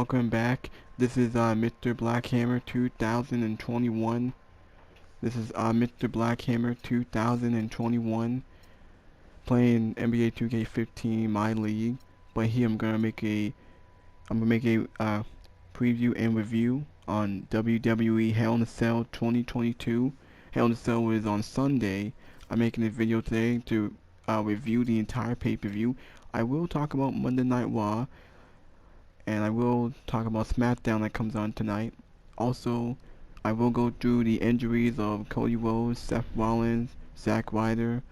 welcome back. This is Mr. Blackhammer 2021. This is Mr. Blackhammer 2021 playing NBA 2K15 my league. But here I'm gonna make a preview and review on WWE Hell in a Cell 2022. Hell in a Cell was on Sunday. I'm making this video today to review the entire pay-per-view. I will talk about Monday Night Raw, and I will talk about SmackDown that comes on tonight. Also, I will go through the injuries of Cody Rhodes, Seth Rollins, Zack Ryder,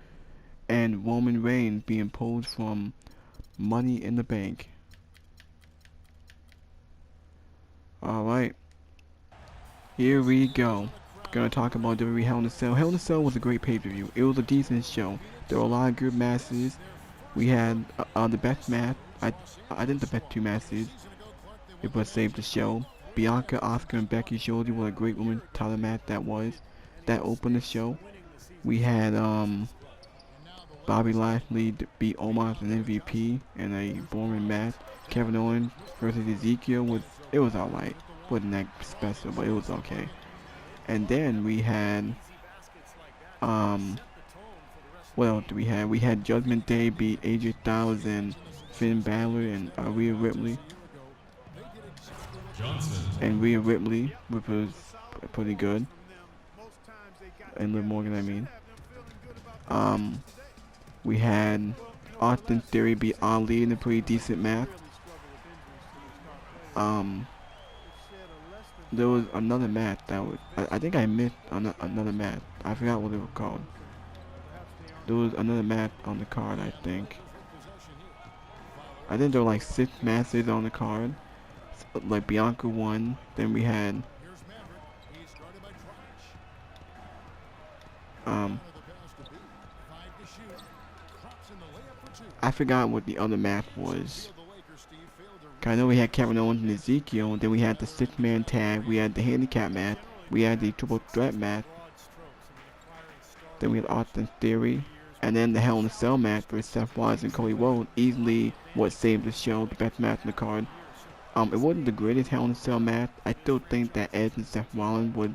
and Roman Reigns being pulled from Money in the Bank. Alright, here we go. Gonna talk about WWE Hell in a Cell. Hell in a Cell was a great pay-per-view. It was a decent show. There were a lot of good matches. We had the best match. I think the best two matches. It was saved the show. Bianca, Asuka, and Becky showed you what a great women's title match that was. That opened the show. We had Bobby Lashley beat Omos and MVP in a boring match. Kevin Owens versus Ezekiel was alright. Wasn't that special, but it was okay. And then we had what else do we have? We had Judgment Day beat AJ Styles and Finn Balor and Rhea Ripley. Rhea Ripley, which was pretty good. And Liv Morgan, I mean. We had Austin Theory beat Ali in a pretty decent match. There was another match that was, I think I missed another match. I forgot what it was called. There was another match on the card, I think. I think there were like 6 matches on the card. Like Bianca won. Then we had I forgot what the other match was. I know we had Kevin Owens and Ezekiel, and then we had the 6-man tag, we had the handicap match, we had the triple threat match, then we had Austin Theory, and then the Hell in a Cell match with Seth Rollins and Cody Rhodes, easily what saved the show, the best match in the card. It wasn't the greatest Hell in a Cell match. I still think that Edge and Seth Rollins were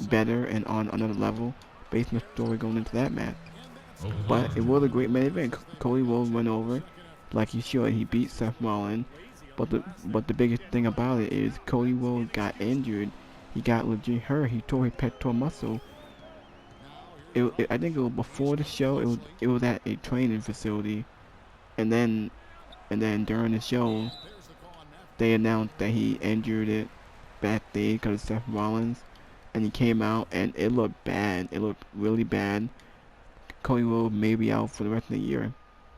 better and on another level based on the story going into that match. But it was a great main event. Cody Rhodes went over like he should. He beat Seth Rollins. But the biggest thing about it is Cody Rhodes got injured. He got legit hurt. He tore his pectoral muscle. I think it was before the show. It was at a training facility, and then during the show, they announced that he injured it backstage because of Seth Rollins, and he came out and it looked bad. It looked really bad. Cody Rhodes may be out for the rest of the year.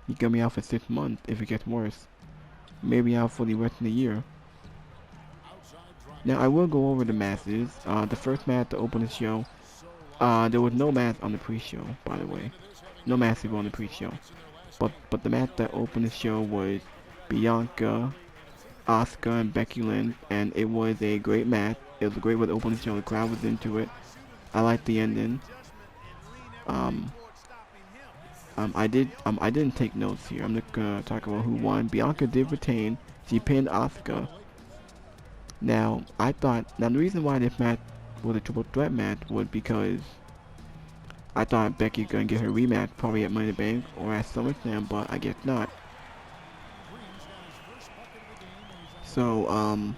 He's gonna be out for 6 months if it gets worse. Maybe out for the rest of the year. Now I will go over the matches. The first match to open the show. There was no match on the pre-show, by the way. No match to go on the pre-show. But the match that opened the show was Bianca, Asuka, and Becky Lynch, and it was a great match. It was a great way to open the show. The crowd was into it. I liked the ending. I didn't take notes here. I'm not gonna talk about who won. Bianca did retain. She pinned Asuka. Now the reason why this match was a triple threat match was because I thought Becky was gonna get her rematch probably at Money in the Bank or at SummerSlam, but I guess not. So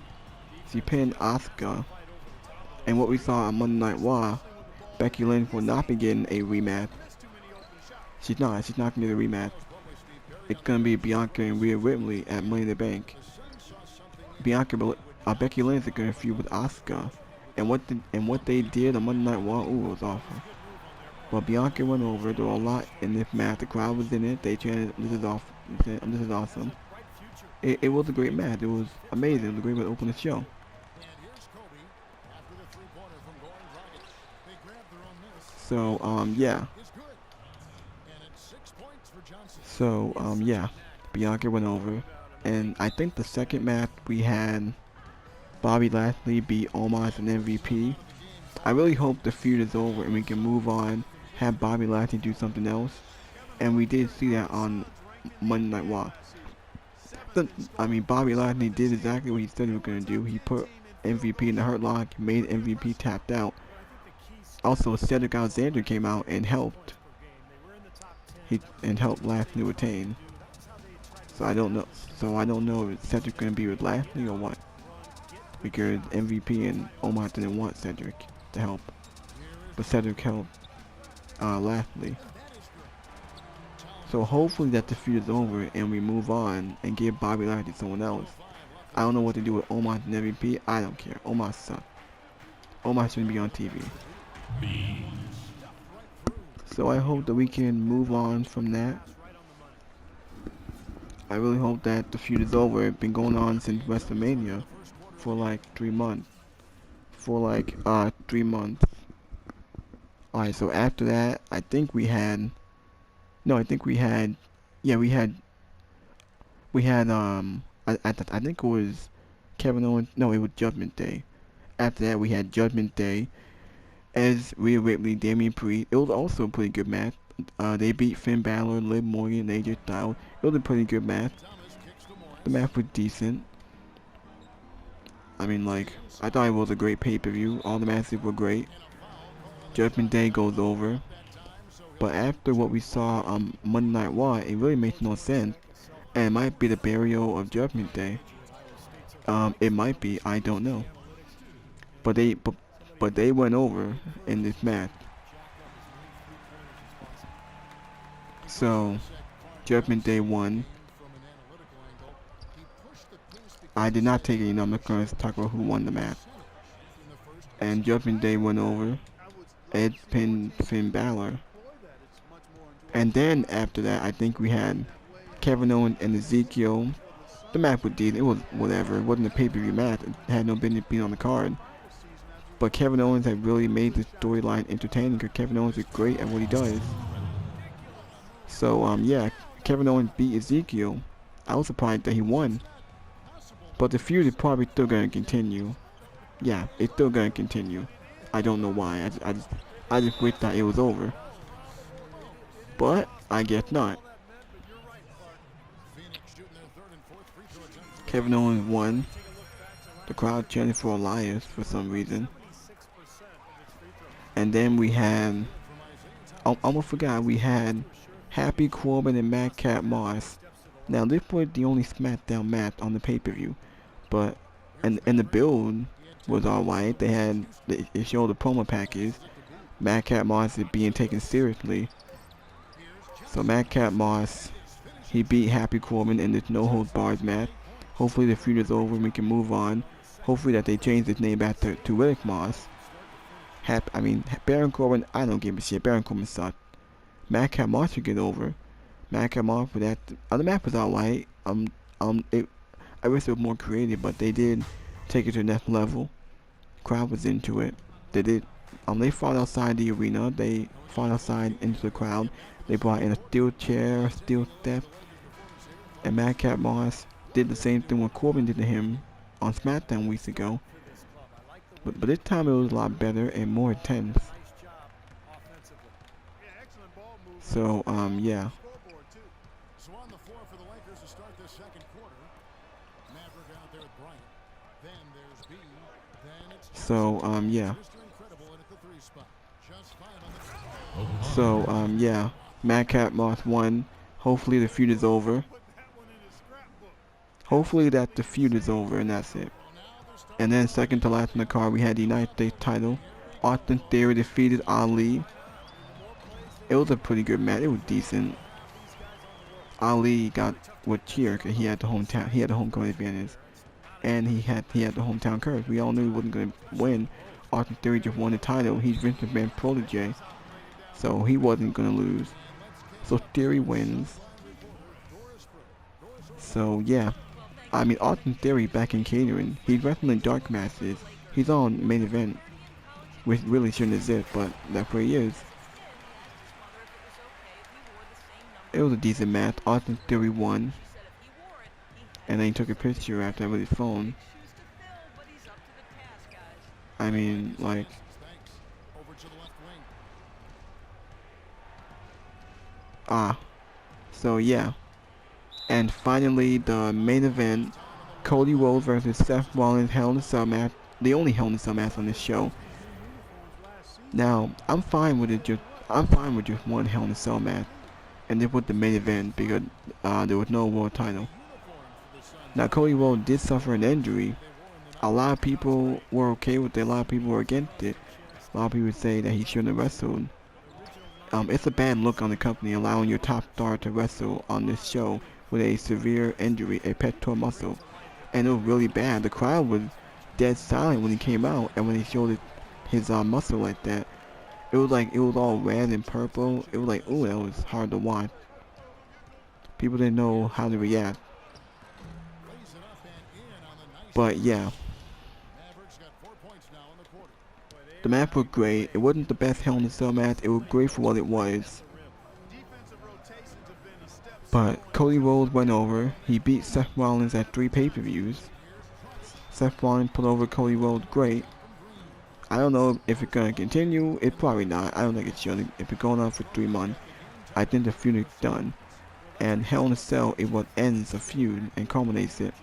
she pinned Asuka, and what we saw on Monday Night Raw, Becky Lynch will not be getting a rematch. She's not gonna get a rematch. It's gonna be Bianca and Rhea Ripley at Money in the Bank. Becky Lynch is gonna feud with Asuka, and what they did on Monday Night Raw, ooh, was awful. But Bianca went over. There were a lot in this match. The crowd was in it. They chanted, "This is awesome! This is awesome!" It was a great match. It was amazing. It was a great way to open the show. So yeah. Yeah, Bianca went over, and I think the second match we had Bobby Lashley beat Omos and MVP. I really hope the feud is over and we can move on, have Bobby Lashley do something else, and we did see that on Monday Night Raw. I mean, Bobby Lashley did exactly what he said he was gonna do. He put MVP in the hurt lock, made MVP tapped out. Also, Cedric Alexander came out and helped. He helped Lashley retain. So I don't know. So I don't know if Cedric gonna be with Lashley or what. Because MVP and Omar didn't want Cedric to help, but Cedric helped Lashley. So hopefully that the feud is over and we move on and give Bobby Lashley to someone else. I don't know what to do with Omar and MVP. I don't care. Omar sucks. Omar shouldn't be on TV. So I hope that we can move on from that. I really hope that the feud is over. It's been going on since WrestleMania for like 3 months. For like 3 months. Alright, so after that, I think we had, no, I think we had, yeah, I think it was Kevin Owens, no, it was Judgment Day. After that, we had Judgment Day as Rhea Ripley, Damian Priest. It was also a pretty good match. They beat Finn Balor, Liv Morgan, and AJ Styles. It was a pretty good match. The match was decent. I mean, like, I thought it was a great pay-per-view. All the matches were great. Judgment Day goes over. But after what we saw on Monday Night Raw, it really makes no sense. And it might be the burial of Judgment Day. It might be, I don't know. But they went over in this match. So Judgment Day won. I did not take any numbers because talk about who won the match. And Judgment Day went over. Ed pinned Finn Balor. And then after that, I think we had Kevin Owens and Ezekiel. The match was decent. It was whatever. It wasn't a pay-per-view match. It had no business being on the card. But Kevin Owens had really made the storyline entertaining because Kevin Owens is great at what he does. So yeah, Kevin Owens beat Ezekiel. I was surprised that he won. But the feud is probably still gonna continue. Yeah, it's still gonna continue. I don't know why. I just wish that it was over. But I guess not. Kevin Owens won. The crowd chanted for Elias for some reason. And then we had, I almost forgot, we had Happy Corbin and Madcap Moss. Now this was the only SmackDown match on the pay-per-view, but and the build was alright. They showed the promo package. Madcap Moss is being taken seriously. So Madcap Moss, he beat Happy Corbin in this no holds barred match. Hopefully the feud is over and we can move on. Hopefully that they change his name back to Riddick Moss. Baron Corbin, I don't give a shit. Baron Corbin sucked. Madcap Moss should get over. Madcap Moss for that. The map was alright. I wish it was more creative, but they did take it to the next level. Crowd was into it. They did. They fought outside the arena. They fought outside into the crowd. They brought in a steel chair, steel step, and Madcap Moss did the same thing what Corbin did to him on SmackDown weeks ago. But this time it was a lot better and more intense. So yeah. So yeah. So yeah. Madcap Moss won. Hopefully the feud is over. Hopefully that the feud is over and that's it. And then second to last in the card, we had the United States title. Austin Theory defeated Ali. It was a pretty good match. It was decent. Ali got with cheer because he had the hometown. He had the home court advantage, and he had the hometown curse. We all knew he wasn't going to win. Austin Theory just won the title. He's Vince McMahon's protege, so he wasn't going to lose. So Theory wins. So yeah. Austin Theory back in catering. He's wrestling dark matches. He's on main event, which really shouldn't exist, but that's where he is. It was a decent match. Austin Theory won. And then he took a picture after that with his phone. So yeah. And finally, the main event, Cody Rhodes versus Seth Rollins Hell in a Cell match, the only Hell in a Cell match on this show. Now, I'm fine with just one Hell in a Cell match, and then put the main event because there was no world title. Now, Cody Rhodes did suffer an injury. A lot of people were okay with it. A lot of people were against it. A lot of people say that he shouldn't have wrestled. It's a bad look on the company allowing your top star to wrestle on this show with a severe injury, a pectoral muscle. And it was really bad. The crowd was dead silent when he came out, and when he showed his muscle like that, it was all red and purple. It was like, ooh, that was hard to watch. People didn't know how to react. But yeah, the match was great. It wasn't the best Hell in a Cell match. It was great for what it was. But Cody Rhodes went over. He beat Seth Rollins at 3 pay-per-views. Seth Rollins put over Cody Rhodes great. I don't know if it's gonna continue. It's probably not. I don't think it should. If it's going on for 3 months, I think the feud is done. And Hell in a Cell is what ends the feud and culminates it.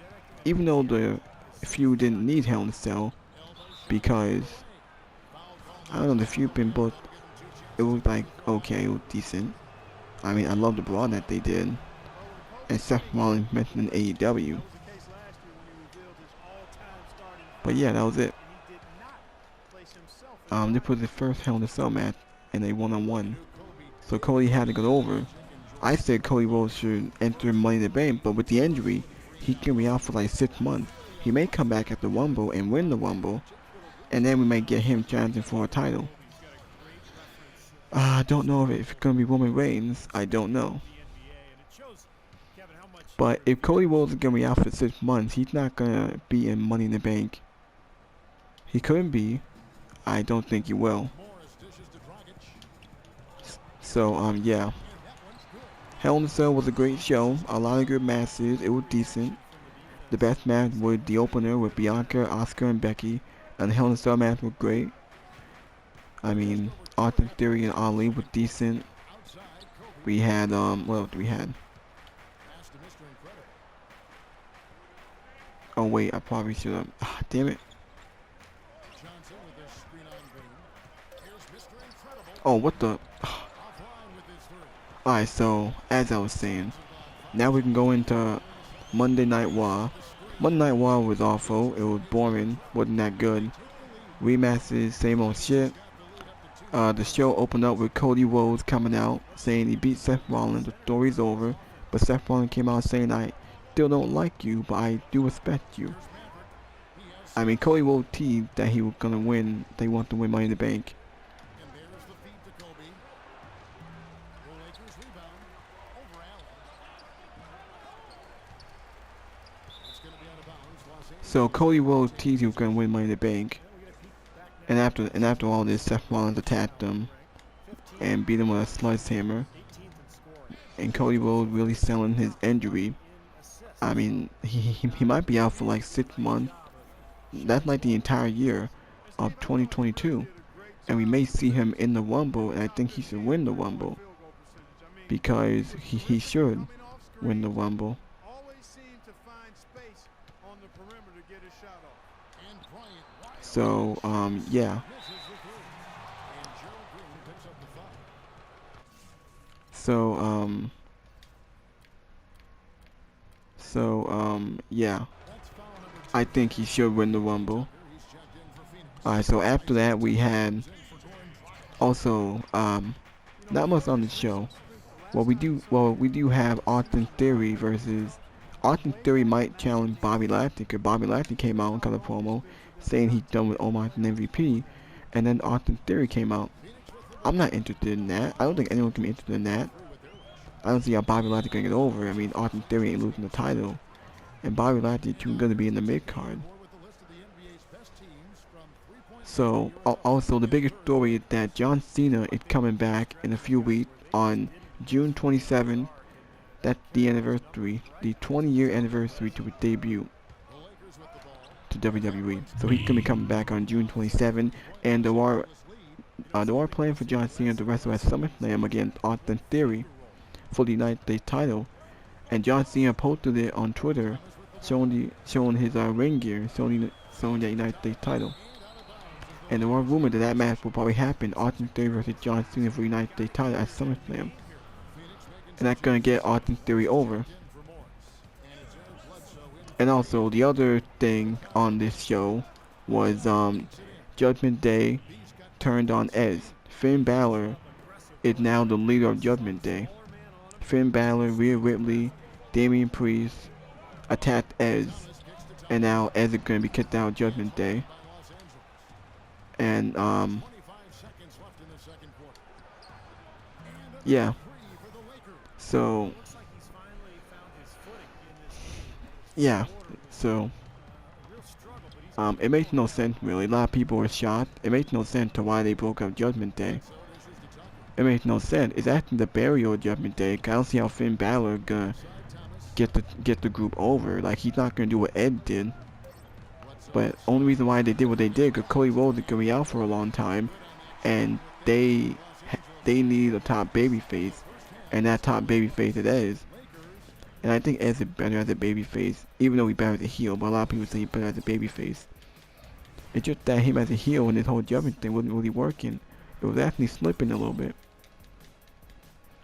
Even though the feud didn't need Hell in a Cell, because I don't know, the feud been booked. It was like okay, it was decent. I mean, I love the brawl that they did. And Seth Rollins mentioned in AEW. But yeah, that was it. They put the first Hell in a Cell match in a one-on-one. So Cody had to go over. I said Cody Rhodes should enter Money in the Bank, but with the injury, he can be out for like 6 months. He may come back at the Rumble and win the Rumble, and then we might get him challenging for a title. I don't know if it's going to be Roman Reigns. I don't know. But if Cody Rhodes is going to be out for 6 months, he's not going to be in Money in the Bank. He couldn't be. I don't think he will. So, yeah. Hell in a Cell was a great show. A lot of good matches. It was decent. The best match was the opener with Bianca, Asuka, and Becky. And the Hell in a Cell match was great. I mean, Austin Theory and Ali were decent. We had, what else we had? Oh wait, I probably should have. Damn it. Oh, what the? Alright, so, as I was saying, now we can go into Monday Night Raw. Monday Night Raw was awful. It was boring. Wasn't that good. Rematches, same old shit. The show opened up with Cody Rhodes coming out, saying he beat Seth Rollins. The story's over. But Seth Rollins came out saying, I still don't like you, but I do respect you. I mean, Cody Rhodes teased that he was gonna win. They want to win Money in the Bank. So Cody Rhodes teased he was gonna win Money in the Bank. And after all this, Seth Rollins attacked him and beat him with a sledgehammer. And Cody Rhodes really selling his injury. I mean, he might be out for like 6 months. That's like the entire year of 2022. And we may see him in the Rumble, and I think he should win the Rumble. Because he should win the Rumble. So, yeah. Yeah. I think he should win the Rumble. Alright, so after that we had also, not much on the show. We do have Austin Theory versus, Austin Theory might challenge Bobby Lashley, because Bobby Lashley came out and cut a promo saying he's done with Omos and MVP, and then Austin Theory came out. I'm not interested in that. I don't think anyone can be interested in that. I don't see how Bobby Lashley can get over. I mean, Austin Theory ain't losing the title, and Bobby Lashley is too good to be in the mid card. So, also the biggest story is that John Cena is coming back in a few weeks on June 27th. That's the anniversary, the 20-year anniversary to his debut to WWE. So he's gonna be coming back on June 27th, and there are plans for John Cena to wrestle at SummerSlam against Austin Theory for the United States title. and John Cena posted it on Twitter, showing his ring gear, showing the United States title. And there was rumored that that match will probably happen, Austin Theory versus John Cena for the United States title at SummerSlam. And that's gonna get Austin Theory over. And also, the other thing on this show was Judgment Day turned on Edge. Finn Balor is now the leader of Judgment Day. Finn Balor, Rhea Ripley, Damian Priest attacked Edge, and now Edge is going to be kicked out of Judgment Day. And yeah. So yeah. So it makes no sense really. A lot of people were shocked. It makes no sense to why they broke up Judgment Day. It makes no sense. It's actually the burial of Judgment Day. I don't see how Finn Balor gonna get the group over. Like, he's not gonna do what Ed did. But only reason why they did what they did, because Cody Rhodes is gonna be out for a long time, and they need a top babyface, and that top babyface it is. And I think Ed's better as a babyface, even though he's better as a heel. But a lot of people say he's better as a babyface. It's just that him as a heel and this whole Judgment thing wasn't really working. It was actually slipping a little bit.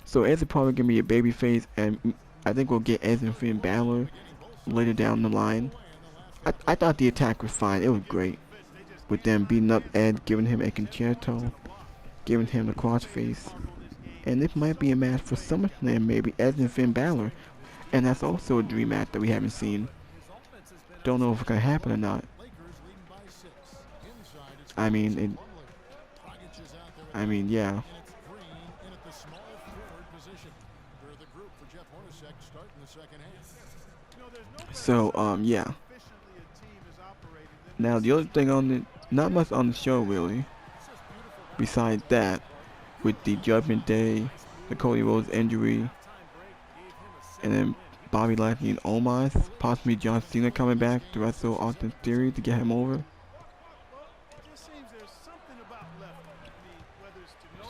So Ed's probably gonna be a babyface, and I think we'll get Ed and Finn Balor later down the line. I thought the attack was fine. It was great. With them beating up Ed, giving him a concerto, giving him the crossface. And this might be a match for SummerSlam, maybe Ed and Finn Balor. And that's also a dream match that we haven't seen. Don't know if it's gonna happen or not. I mean, yeah. So, yeah. Now, the other thing on the, not much on the show really, besides that, with the Judgment Day, the Cody Rhodes injury, and then Bobby Lashley and Omos, possibly John Cena coming back to wrestle Austin Theory to get him over.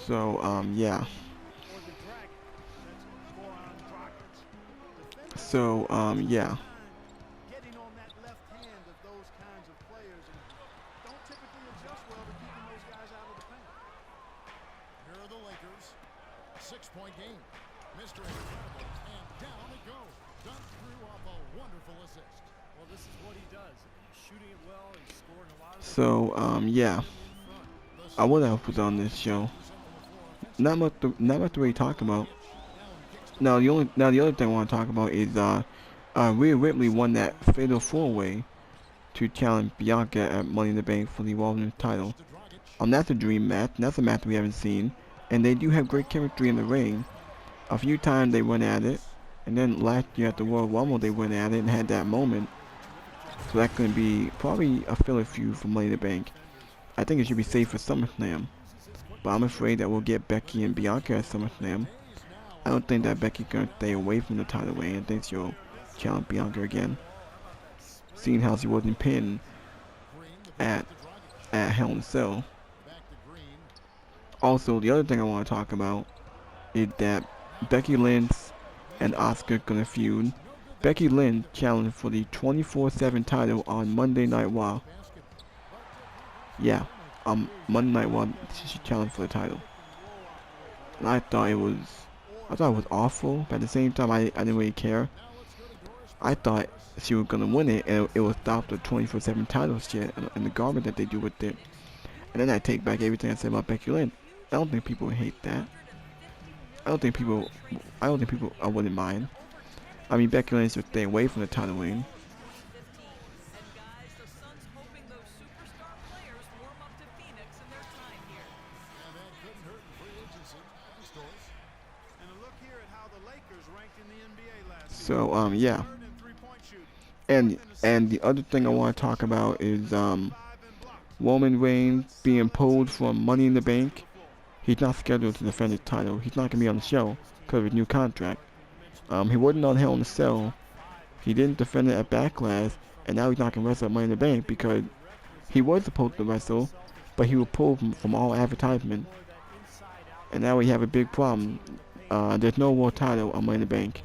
So, yeah. So, yeah. So, yeah. What else was on this show? Not much to really talk about. Now the other thing I want to talk about is Rhea Ripley won that fatal 4-way to challenge Bianca at Money in the Bank for the Women's title. That's a dream match. That's a match we haven't seen, and they do have great chemistry in the ring. A few times they went at it, and then last year at the Royal Rumble they went at it and had that moment. So that's going to be probably a filler feud for Money in the Bank. I think it should be safe for SummerSlam. But I'm afraid that we'll get Becky and Bianca at SummerSlam. I don't think that Becky's going to stay away from the title reign. I think she'll challenge Bianca again. Seeing how she wasn't pinned at Hell in a Cell. Also, the other thing I want to talk about is that Becky Lynch and Asuka are going to feud. Becky Lynch challenged for the 24/7 title on Monday Night Raw. Yeah, Monday Night Raw, she challenged for the title. And I thought it was awful, but at the same time I didn't really care. I thought she was gonna win it, and it would stop the 24/7 title shit and the garbage that they do with it. And then I take back everything I said about Becky Lynch. I don't think people would hate that. I don't think people I wouldn't mind. I mean, Becky Lynch should stay away from the title reign. So, yeah. And the other thing I want to talk about is Roman Reigns being pulled from Money in the Bank. He's not scheduled to defend his title. He's not going to be on the show because of his new contract. He wasn't on Hell in a Cell. He didn't defend it at Backlash, and now he's not going to wrestle at Money in the Bank because he was supposed to wrestle, but he was pulled from all advertisement. And now we have a big problem. There's no world title on Money in the Bank.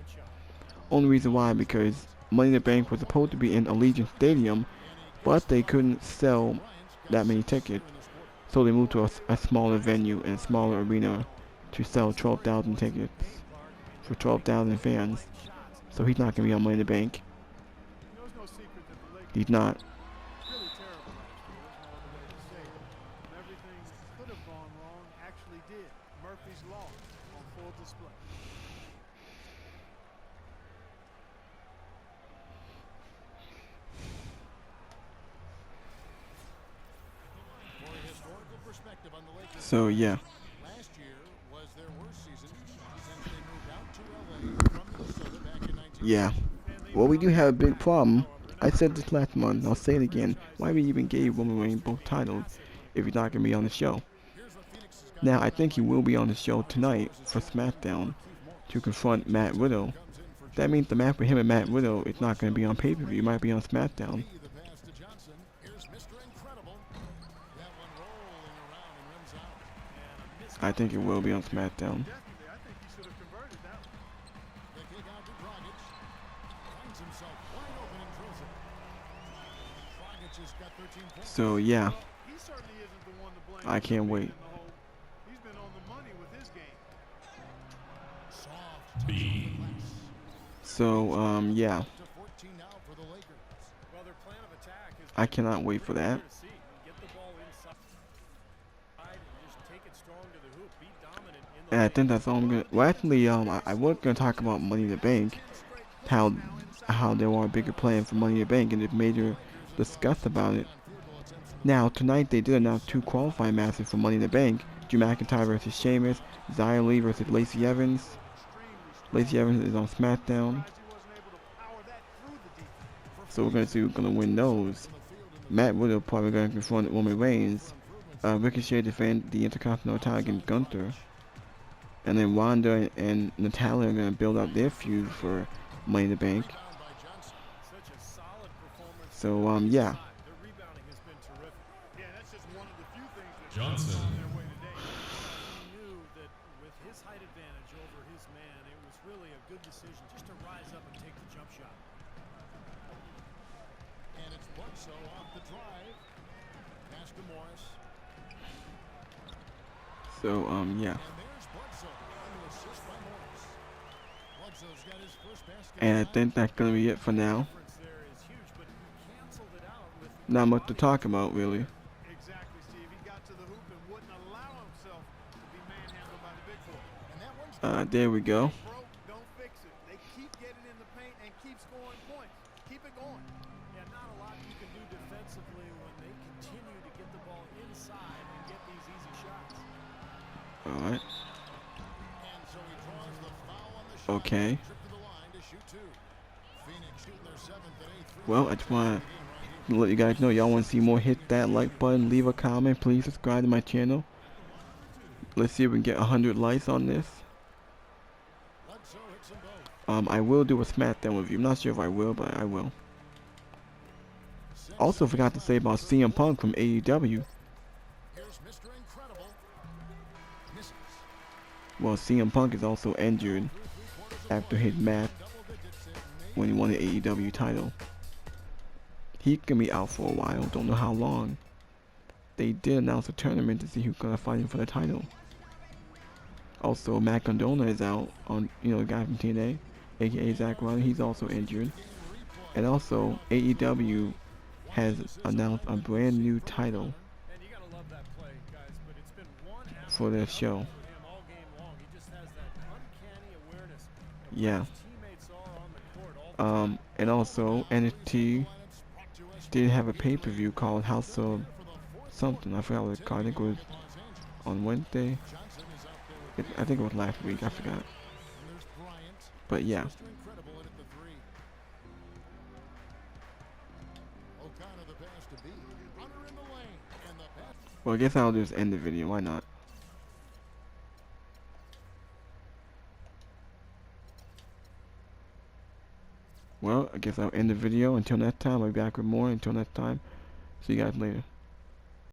only reason why, because Money in the Bank was supposed to be in Allegiant Stadium, but they couldn't sell that many tickets, so they moved to a smaller venue and smaller arena to sell 12,000 tickets for 12,000 fans. So he's not going to be on Money in the Bank. He's not. So yeah. Yeah. Well, we do have a big problem. I said this last month, I'll say it again. Why we even gave Roman Reigns both titles if he's not going to be on the show? Now, I think he will be on the show tonight for SmackDown to confront Matt Riddle. That means the match with him and Matt Riddle is not going to be on pay-per-view. It might be on SmackDown. I think it will be on SmackDown. So yeah, I can't wait. So yeah, I cannot wait for that. And I think that's all I'm gonna. Well, actually, I was gonna talk about Money in the Bank, how there are bigger plans for Money in the Bank, and if Major discussed about it. Now tonight they did announce 2 qualifying matches for Money in the Bank: Drew McIntyre versus Sheamus, Xia Li versus Lacey Evans. Lacey Evans is on SmackDown, so we're gonna see who's gonna win those. Matt Riddle probably gonna confront Roman Reigns. Ricochet defend the Intercontinental title against Gunther. And then Ronda and Natalia are going to build up their feud for Money in the Bank. So, yeah. Johnson. So, yeah. And I think that's going to be it for now. Not much to talk about, really. There we go. Alright. Okay. Well, I just want to let you guys know, y'all want to see more, hit that like button, leave a comment, please subscribe to my channel. Let's see if we can get 100 likes on this. I will do a SmackDown with you. I'm not sure if I will, but I will. Also forgot to say about CM Punk from AEW. Well, CM Punk is also injured after his match when he won the AEW title. He can be out for a while, don't know how long. They did announce a tournament to see who's gonna fight him for the title. Also, Matt Condona is out, on the guy from TNA, aka Zack Ryder. He's also injured. And also, AEW has announced a brand new title for their show. Yeah. And also, NXT did have a pay-per-view called House of something. I forgot what it's called. I think it was on Wednesday. I think it was last week. I forgot. But yeah. Well, I guess I'll just end the video. Why not? Well, I guess I'll end the video. Until next time, I'll be back with more. Until next time, see you guys later.